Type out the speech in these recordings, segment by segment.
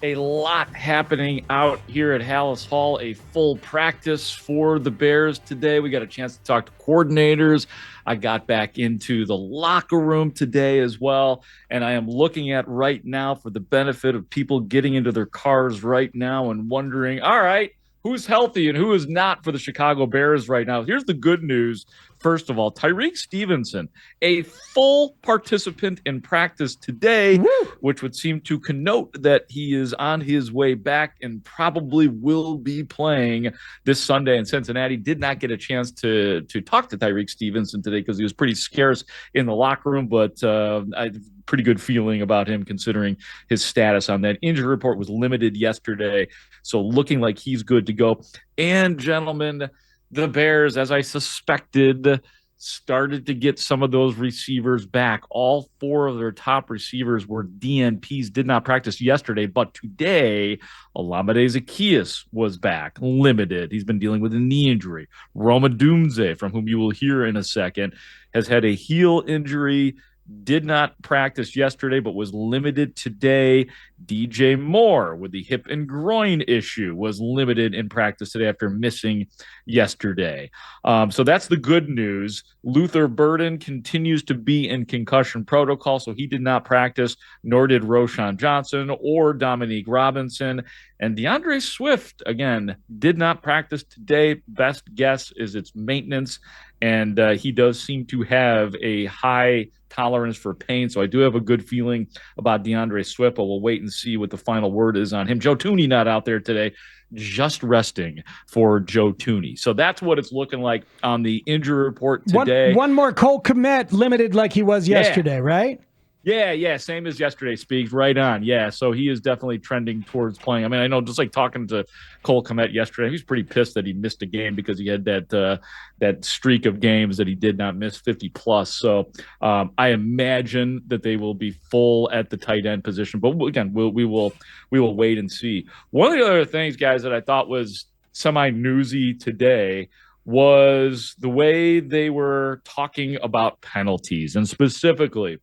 A lot happening out here at Haugh Hall. A full practice for the Bears today. We got a chance to talk to coordinators. I got back into the locker room today as well. And I am looking at right now, for the benefit of people getting into their cars right now and wondering, all right, who's healthy and who is not for the Chicago Bears right now? Here's the good news. First of all, Tyrique Stevenson, a full participant in practice today, which would seem to connote that he is on his way back and probably will be playing this Sunday in Cincinnati. Did not get a chance to talk to Tyrique Stevenson today because he was pretty scarce in the locker room, but I pretty good feeling about him considering his status on that. Injury report was limited yesterday, so looking like he's good to go. And gentlemen, the Bears, as I suspected, started to get some of those receivers back. All four of their top receivers were DNPs, did not practice yesterday, but today, Olamide Zaccheaus was back, limited. He's been dealing with a knee injury. Rome Odunze, from whom you will hear in a second, has had a heel injury, did not practice yesterday, but was limited today. DJ Moore, with the hip and groin issue, was limited in practice today after missing yesterday. So that's the good news. Luther Burden continues to be in concussion protocol, so he did not practice, nor did Roschon Johnson or Dominique Robinson. And DeAndre Swift, again, did not practice today. Best guess is it's maintenance, and he does seem to have a high tolerance for pain. So I do have a good feeling about DeAndre Swift, but we'll wait and see what the final word is on him. Joe Thuney not out there today, just resting for Joe Thuney. So that's what it's looking like on the injury report today. One more Cole Kmet, limited like he was yesterday, right? Yeah, same as yesterday, Speaks. Right on. Yeah, so he is definitely trending towards playing. I mean, I know just like talking to Cole Kmet yesterday, he was pretty pissed that he missed a game because he had that streak of games that he did not miss, 50+. So I imagine that they will be full at the tight end position. But again, we will wait and see. One of the other things, guys, that I thought was semi-newsy today was the way they were talking about penalties, and specifically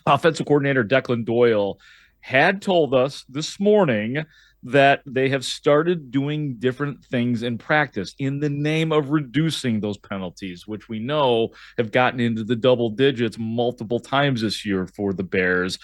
offensive coordinator Declan Doyle had told us this morning that they have started doing different things in practice in the name of reducing those penalties, which we know have gotten into the double digits multiple times this year for the Bears.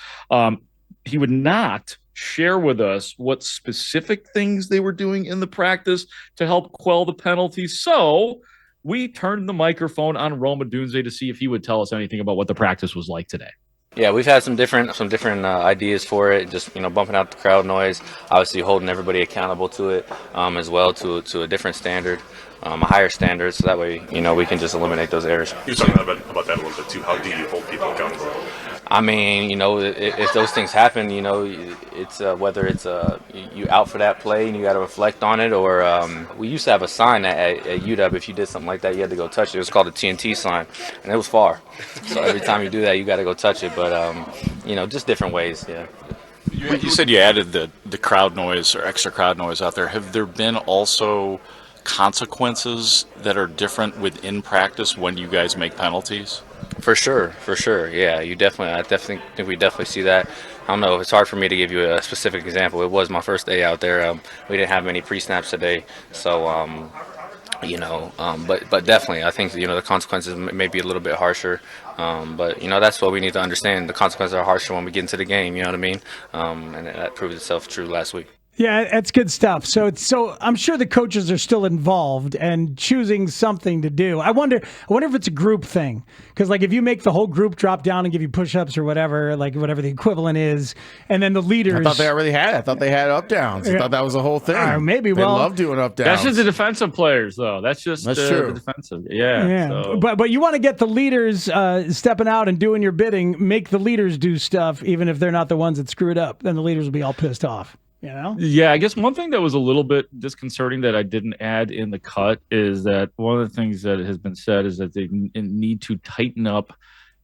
He would not share with us what specific things they were doing in the practice to help quell the penalties. So we turned the microphone on Rome Odunze to see if he would tell us anything about what the practice was like today. Yeah, we've had some different ideas for it. Just bumping out the crowd noise, obviously holding everybody accountable to it as well, to a different standard, a higher standard. So that way, we can just eliminate those errors. You were talking about that a little bit too. How do you hold people accountable? I mean, if those things happen, it's whether it's you out for that play and you got to reflect on it, or we used to have a sign at UW. If you did something like that, you had to go touch it. It was called a TNT sign, and it was far. So every time you do that, you got to go touch it. But just different ways. Yeah. You said you added the crowd noise or extra crowd noise out there. Have there been also consequences that are different within practice when you guys make penalties? For sure. Yeah, I definitely think we definitely see that. I don't know. It's hard for me to give you a specific example. It was my first day out there. We didn't have many pre-snaps today, so but definitely, I think the consequences may be a little bit harsher. But that's what we need to understand. The consequences are harsher when we get into the game. You know what I mean? And that proved itself true last week. Yeah, that's good stuff. So I'm sure the coaches are still involved and choosing something to do. I wonder if it's a group thing, because like if you make the whole group drop down and give you push-ups or whatever, like whatever the equivalent is, and then the leaders. I thought they already had it. I thought they had up downs. I thought that was the whole thing. Maybe. They love doing up downs. That's just the defensive players, though. That's true. The defensive. Yeah. So. But you want to get the leaders stepping out and doing your bidding. Make the leaders do stuff, even if they're not the ones that screwed up. Then the leaders will be all pissed off. Yeah, I guess one thing that was a little bit disconcerting that I didn't add in the cut is that one of the things that has been said is that they need to tighten up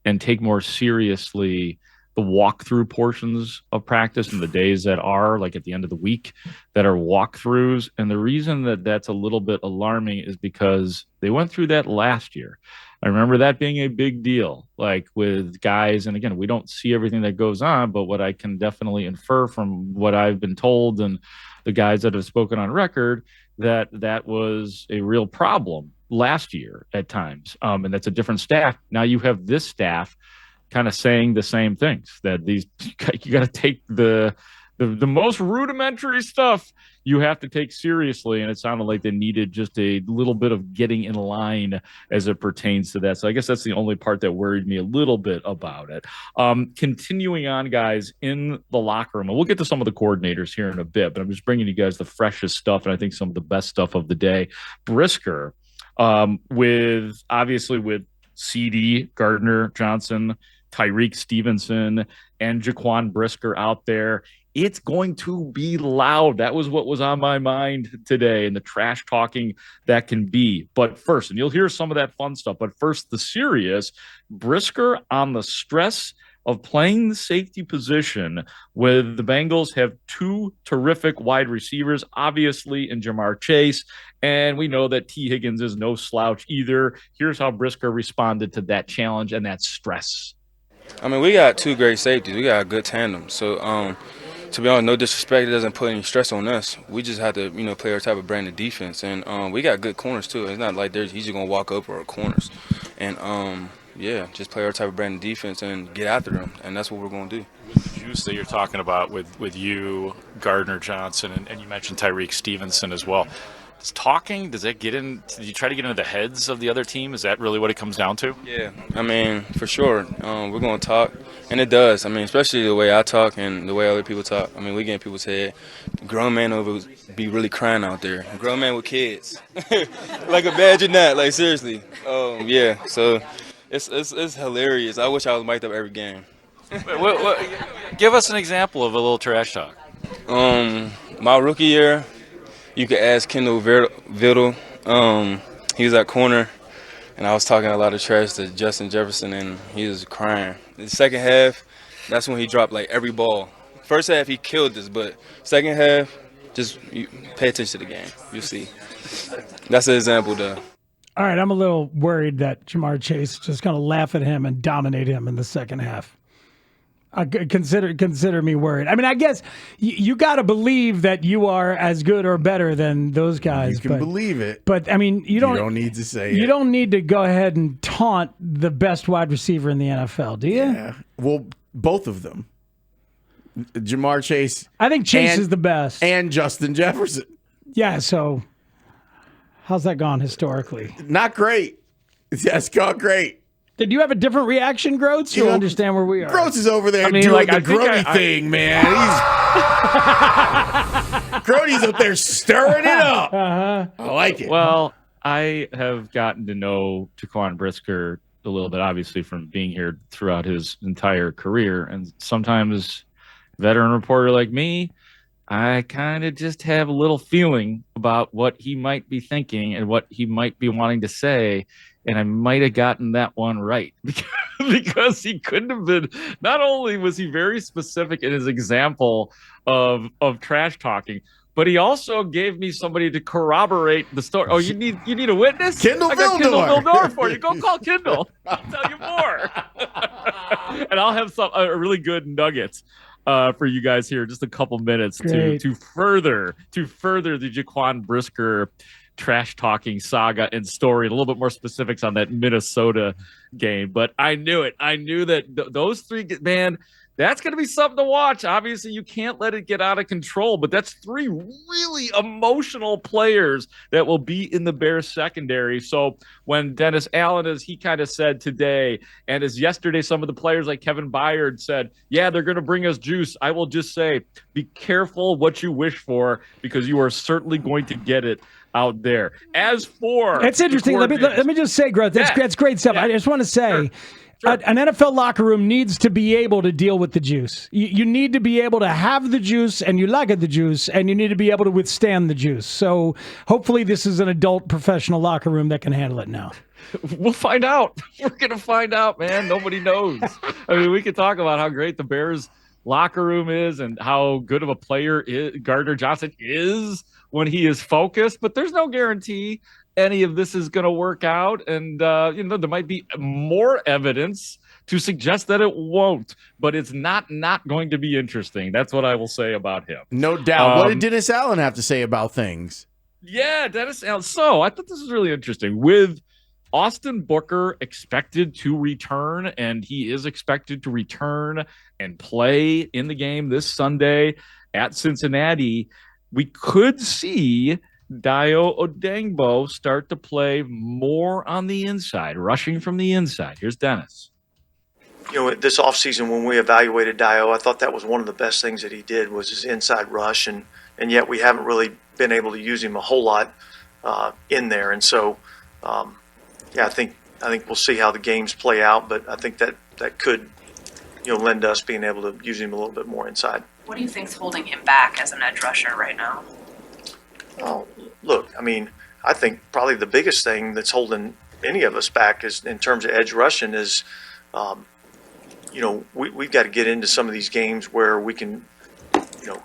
and take more seriously the walkthrough portions of practice and the days that are like at the end of the week that are walkthroughs. And the reason that that's a little bit alarming is because they went through that last year. I remember that being a big deal, like with guys. And again, we don't see everything that goes on, but what I can definitely infer from what I've been told and the guys that have spoken on record, that that was a real problem last year at times. And that's a different staff. Now you have this staff kind of saying the same things, that these, you got to take the most rudimentary stuff you have to take seriously. And it sounded like they needed just a little bit of getting in line as it pertains to that. So I guess that's the only part that worried me a little bit about it. Continuing on, guys, in the locker room, and we'll get to some of the coordinators here in a bit, but I'm just bringing you guys the freshest stuff, and I think some of the best stuff of the day. Brisker, with CD, Gardner-Johnson, Tyreek Stevenson, and Jaquan Brisker out there. It's going to be loud. That was what was on my mind today, and the trash talking that can be. But first, and you'll hear some of that fun stuff, but first, the serious. Brisker on the stress of playing the safety position with the Bengals have two terrific wide receivers, obviously, in Ja'Marr Chase, and we know that T. Higgins is no slouch either. Here's how Brisker responded to that challenge and that stress. I mean, we got two great safeties. We got a good tandem. So, to be honest, no disrespect, it doesn't put any stress on us. We just have to, play our type of brand of defense. And we got good corners, too. It's not like he's just going to walk up our corners. And, just play our type of brand of defense and get after them. And that's what we're going to do. With the juice that you're talking about with you, Gardner-Johnson, and you mentioned Tyreek Stevenson as well. Does that get in? Do you try to get into the heads of the other team? Is that really what it comes down to? Yeah, I mean, for sure. We're going to talk, and it does. I mean, especially the way I talk and the way other people talk. I mean, we get in people's head. Grown man over be really crying out there. A grown man with kids. Like, imagine that. Like, seriously. So it's hilarious. I wish I was mic'd up every game. Give us an example of a little trash talk. My rookie year, you could ask Kendall Vittle. He was at corner, and I was talking a lot of trash to Justin Jefferson, and he was crying. The second half, that's when he dropped, like, every ball. First half, he killed us, but second half, just pay attention to the game. You'll see. That's an example, though. All right, I'm a little worried that Ja'Marr Chase is just going to laugh at him and dominate him in the second half. Consider me worried. I mean, I guess you got to believe that you are as good or better than those guys. You can believe it. But, I mean, you don't need to say it. You don't need to go ahead and taunt the best wide receiver in the NFL, do you? Yeah. Well, both of them. Ja'Marr Chase. I think Chase is the best. And Justin Jefferson. Yeah, so how's that gone historically? Not great. It's gone great. Did you have a different reaction, Grote? You understand where we are. Grote is over there doing the Grote thing, man. Grote's up there stirring it up. Uh-huh. I like it. Well, I have gotten to know Jaquan Brisker a little bit, obviously, from being here throughout his entire career. And sometimes, veteran reporter like me, I kind of just have a little feeling about what he might be thinking and what he might be wanting to say. And I might have gotten that one right because he couldn't have been. Not only was he very specific in his example of trash talking, but he also gave me somebody to corroborate the story. Oh, you need a witness? Kendall I got Vildor. Kendall Vildor for you. Go call Kendall. I'll tell you more. And I'll have a really good nugget for you guys here in just a couple minutes to further the Jaquan Brisker trash talking saga and story, and a little bit more specifics on that Minnesota game. But I knew it. I knew that those three, man, that's going to be something to watch. Obviously, you can't let it get out of control, but that's three really emotional players that will be in the Bears secondary. So when Dennis Allen, as he kind of said today, and as yesterday, some of the players like Kevin Byard said, yeah, they're going to bring us juice. I will just say, be careful what you wish for, because you are certainly going to get it out there. As for it's interesting. Let me just say, Grote, that's great stuff. I just want to say, An NFL locker room needs to be able to deal with the juice. You need to be able to have the juice, and you like the juice, and you need to be able to withstand the juice. So hopefully this is an adult professional locker room that can handle it now. We'll find out. We're going to find out, man. Nobody knows. I mean, we could talk about how great the Bears locker room is and how good of a player Gardner-Johnson is when he is focused, but there's no guarantee any of this is going to work out. And, there might be more evidence to suggest that it won't, but it's not going to be interesting. That's what I will say about him. No doubt. What did Dennis Allen have to say about things? Yeah, Dennis Allen. So I thought this was really interesting. With Austin Booker expected to return, and he is expected to return and play in the game this Sunday at Cincinnati, we could see Dayo Odeyingbo start to play more on the inside, rushing from the inside. Here's Dennis. This offseason when we evaluated Dayo, I thought that was one of the best things that he did was his inside rush, and yet we haven't really been able to use him a whole lot in there. And so, I think we'll see how the games play out, but I think that could, lend us being able to use him a little bit more inside. What do you think's holding him back as an edge rusher right now? Oh, look, I think probably the biggest thing that's holding any of us back is in terms of edge rushing is, we've got to get into some of these games where we can,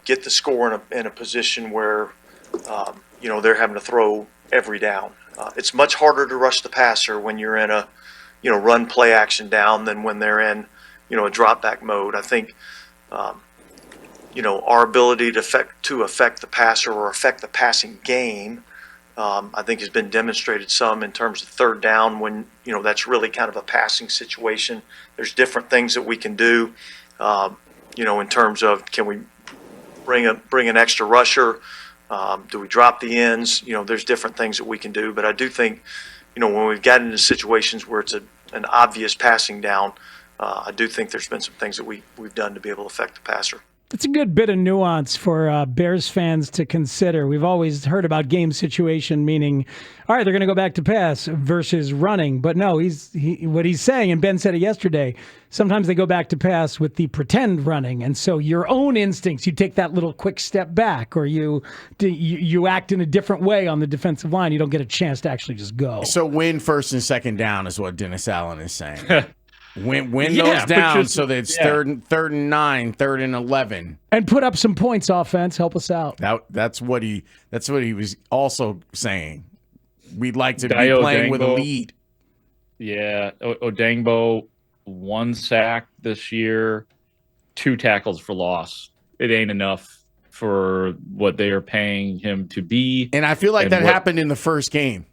get the score in a position where, they're having to throw every down. It's much harder to rush the passer when you're in a, run play action down than when they're in, a drop back mode. I think, our ability to affect the passer or affect the passing game, I think has been demonstrated some in terms of third down when, that's really kind of a passing situation. There's different things that we can do, in terms of can we bring an extra rusher? Do we drop the ends? There's different things that we can do. But I do think, when we've gotten into situations where it's an obvious passing down, I do think there's been some things that we've done to be able to affect the passer. It's a good bit of nuance for Bears fans to consider. We've always heard about game situation, meaning, all right, they're going to go back to pass versus running. But no, what he's saying, and Ben said it yesterday, sometimes they go back to pass with the pretend running. And so your own instincts, you take that little quick step back, or you act in a different way on the defensive line. You don't get a chance to actually just go. So win first and second down is what Dennis Allen is saying. Win those down so that it's third and 9, 3rd and 11, and put up some points. Offense, help us out. That's what he was also saying. We'd like to be Dayo playing with a Odeyingbo. lead. Yeah, Odeyingbo 1 sack this year, 2 tackles for loss. It ain't enough for what they are paying him to be. And I feel like that happened in the first game.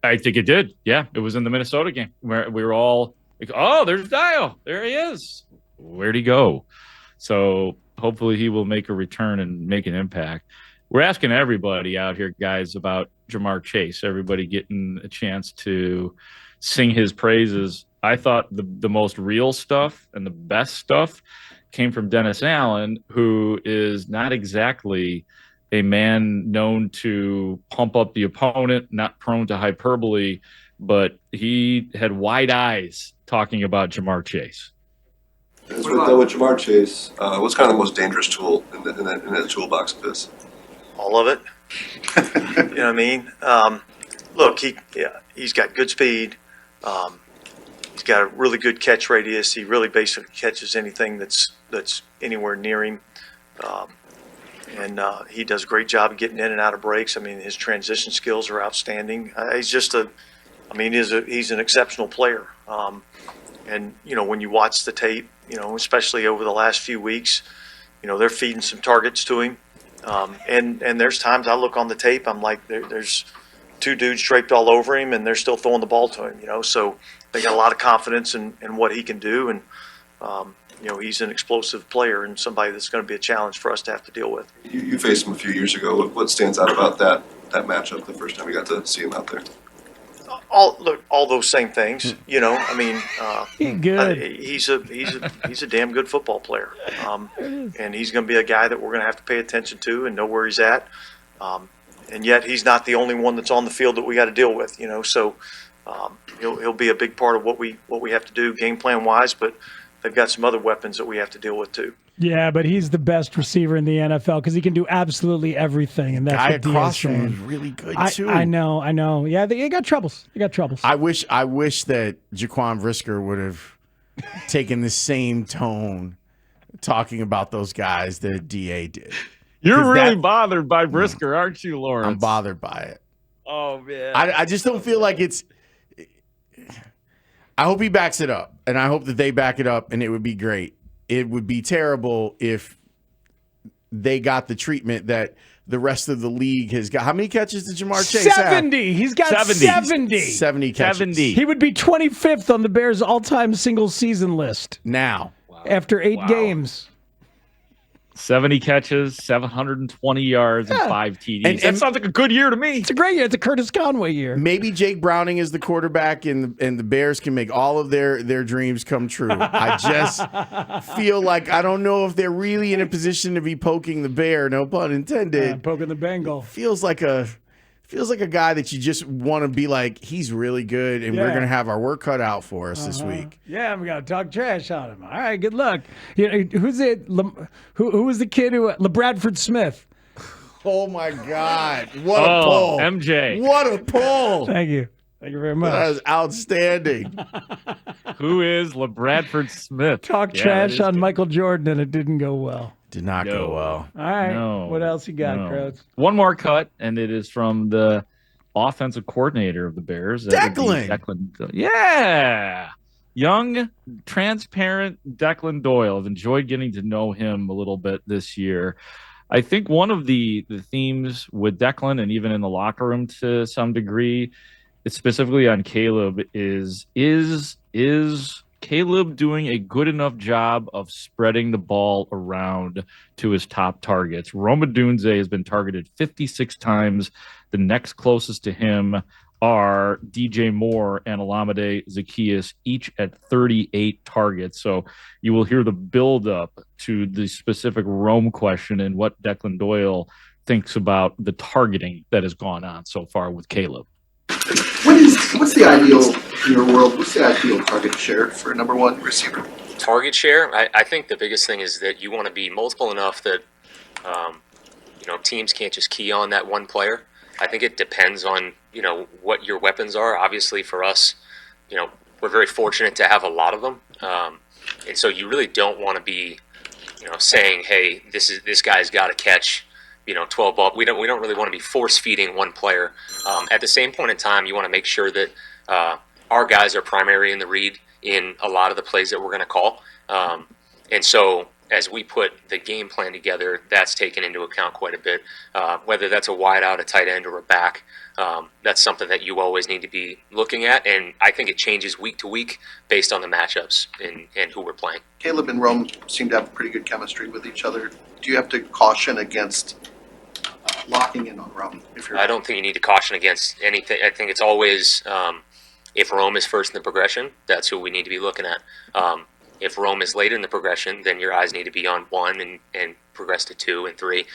I think it did. Yeah, it was in the Minnesota game where we were all like, oh, there's Dayo. There he is. Where'd he go? So hopefully he will make a return and make an impact. We're asking everybody out here, guys, about Ja'Marr Chase. Everybody getting a chance to sing his praises. I thought the most real stuff and the best stuff came from Dennis Allen, who is not exactly a man known to pump up the opponent, not prone to hyperbole, but he had wide eyes talking about Ja'Marr Chase. With Ja'Marr Chase, what's kind of the most dangerous tool in that toolbox of his? All of it. You know what I mean? Look, he's got good speed. He's got a really good catch radius. He really basically catches anything that's anywhere near him. And he does a great job of getting in and out of breaks. I mean, his transition skills are outstanding. He's an exceptional player. And, when you watch the tape, especially over the last few weeks, they're feeding some targets to him. And there's times I look on the tape, I'm like, there's 2 dudes draped all over him, and they're still throwing the ball to him, So they got a lot of confidence in what he can do. And, he's an explosive player and somebody that's going to be a challenge for us to have to deal with. You faced him a few years ago. What stands out about that matchup the first time you got to see him out there? All those same things, Good. He's a damn good football player, and he's going to be a guy that we're going to have to pay attention to and know where he's at. And yet he's not the only one that's on the field that we got to deal with, So He'll be a big part of what we have to do game plan wise, but they've got some other weapons that we have to deal with too. Yeah, but he's the best receiver in the NFL because he can do absolutely everything, and that's guy what across Diaz from him saying. is really good too. I know. Yeah, they got troubles. I wish that Jaquan Brisker would have taken the same tone talking about those guys that DA did. You're really bothered by Brisker, aren't you, Lawrence? I'm bothered by it. Oh man, I just don't feel like it's. I hope he backs it up, and I hope that they back it up, and it would be great. It would be terrible if they got the treatment that the rest of the league has got. How many catches did Jamar Chase have? 70. He's got 70. 70 catches. 70. He would be 25th on the Bears' all-time single-season list now. after 8 games. 70 catches, 720 yards, and 5 TDs. That sounds like a good year to me. It's a great year. It's a Curtis Conway year. Maybe Jake Browning is the quarterback, and the Bears can make all of their dreams come true. I just feel like I don't know if they're really in a position to be poking the bear, no pun intended. Poking the Bengal. Feels like a guy that you just want to be like, he's really good, and we're going to have our work cut out for us this week. Yeah, we got to talk trash on him. All right, good luck. Who's it? Who was the kid who? LeBradford Smith. Oh my God! What a pull, MJ! What a pull! Thank you very much. That is outstanding. Who is LeBradford Smith? Talk trash on Michael Jordan, and it didn't go well. Did not go well. All right. What else you got, Grote? One more cut, and it is from the offensive coordinator of the Bears. Declan. Yeah. Young, transparent Declan Doyle. I've enjoyed getting to know him a little bit this year. I think one of the themes with Declan, and even in the locker room to some degree, it's specifically on Caleb, is Caleb doing a good enough job of spreading the ball around to his top targets? Rome Odunze has been targeted 56 times. The next closest to him are DJ Moore and Olamide Zaccheaus, each at 38 targets. So you will hear the build-up to the specific Rome question and what Declan Doyle thinks about the targeting that has gone on so far with Caleb. What's the ideal in your world? What's the ideal target share for a number one receiver? Target share, I think the biggest thing is that you want to be multiple enough that teams can't just key on that one player. I think it depends on what your weapons are. Obviously, for us, we're very fortunate to have a lot of them, and so you really don't want to be saying, hey, this guy's got to catch 12 ball. We don't really want to be force feeding one player. At the same point in time, you want to make sure that our guys are primary in the read in a lot of the plays that we're going to call. And so as we put the game plan together, that's taken into account quite a bit. Whether that's a wide out, a tight end, or a back, that's something that you always need to be looking at. And I think it changes week to week based on the matchups and who we're playing. Caleb and Rome seem to have pretty good chemistry with each other. Do you have to caution against locking in on Rome? I don't think you need to caution against anything. I think it's always if Rome is first in the progression, that's who we need to be looking at. If Rome is later in the progression, then your eyes need to be on 1 and progress to 2 and 3.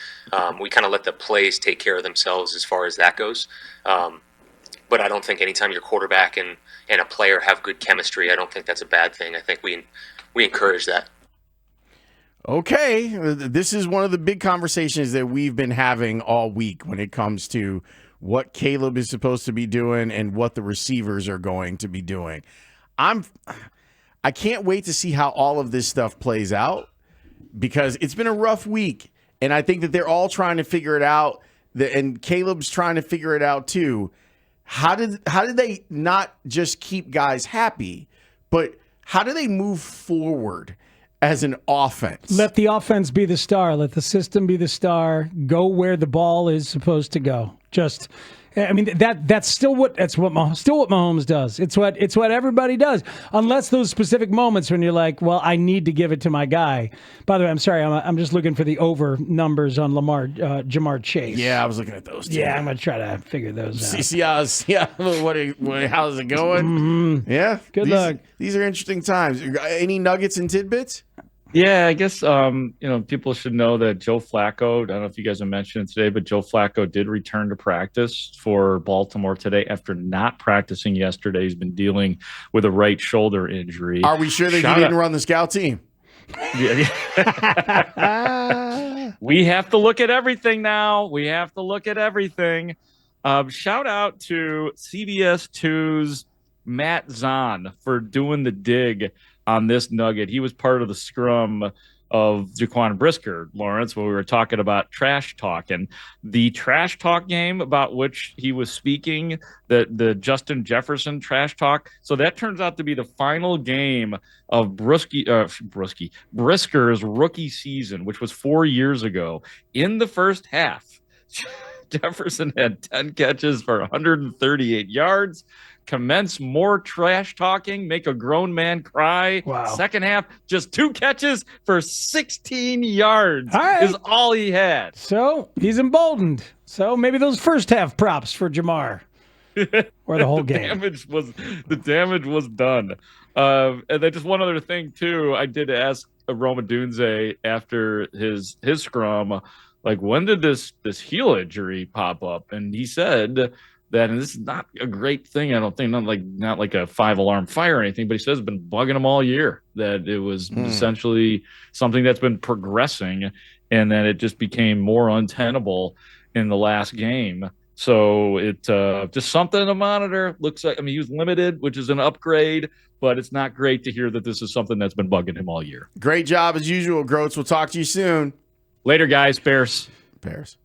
We kind of let the plays take care of themselves as far as that goes. But I don't think anytime your quarterback and a player have good chemistry, I don't think that's a bad thing. I think we encourage that. Okay, this is one of the big conversations that we've been having all week when it comes to what Caleb is supposed to be doing and what the receivers are going to be doing. I can't wait to see how all of this stuff plays out because it's been a rough week, and I think that they're all trying to figure it out, and Caleb's trying to figure it out too. How did they not just keep guys happy, but how do they move forward as an offense? Let the offense be the star. Let the system be the star. Go where the ball is supposed to go. That's still what Mahomes does. It's what everybody does, unless those specific moments when you're like, well, I need to give it to my guy. By the way, I'm sorry, I'm just looking for the over numbers on Jamar Chase. Yeah, I was looking at those too. Yeah, I'm gonna try to figure those out. See how's it going? Mm-hmm. Yeah, Good luck. These are interesting times. Any nuggets and tidbits? Yeah, I guess people should know that Joe Flacco, I don't know if you guys have mentioned it today, but Joe Flacco did return to practice for Baltimore today after not practicing yesterday. He's been dealing with a right shoulder injury. Are we sure that he didn't run the scout team? Yeah. We have to look at everything now. We have to look at everything. Shout out to CBS 2's Matt Zahn for doing the dig on this nugget. He was part of the scrum of Jaquan Brisker, Lawrence, when we were talking about trash talking. The trash talk game about which he was speaking, the Justin Jefferson trash talk. So that turns out to be the final game of Brisker's rookie season, which was 4 years ago. In the first half, Jefferson had 10 catches for 138 yards. Commence more trash talking, make a grown man cry. Wow. Second half, just 2 catches for 16 yards is all he had. So he's emboldened. So maybe those first half props for Jamar. Or the whole game. The damage was done. And then just one other thing too, I did ask Rome Odunze after his scrum, like, when did this heel injury pop up? And he said that, and this is not a great thing, I don't think, not like a 5-alarm fire or anything, but he says it's been bugging him all year, that it was essentially something that's been progressing, and that it just became more untenable in the last game. So it just something to monitor. Looks like, he was limited, which is an upgrade, but it's not great to hear that this is something that's been bugging him all year. Great job as usual, Grote. We'll talk to you soon. Later, guys. Bears.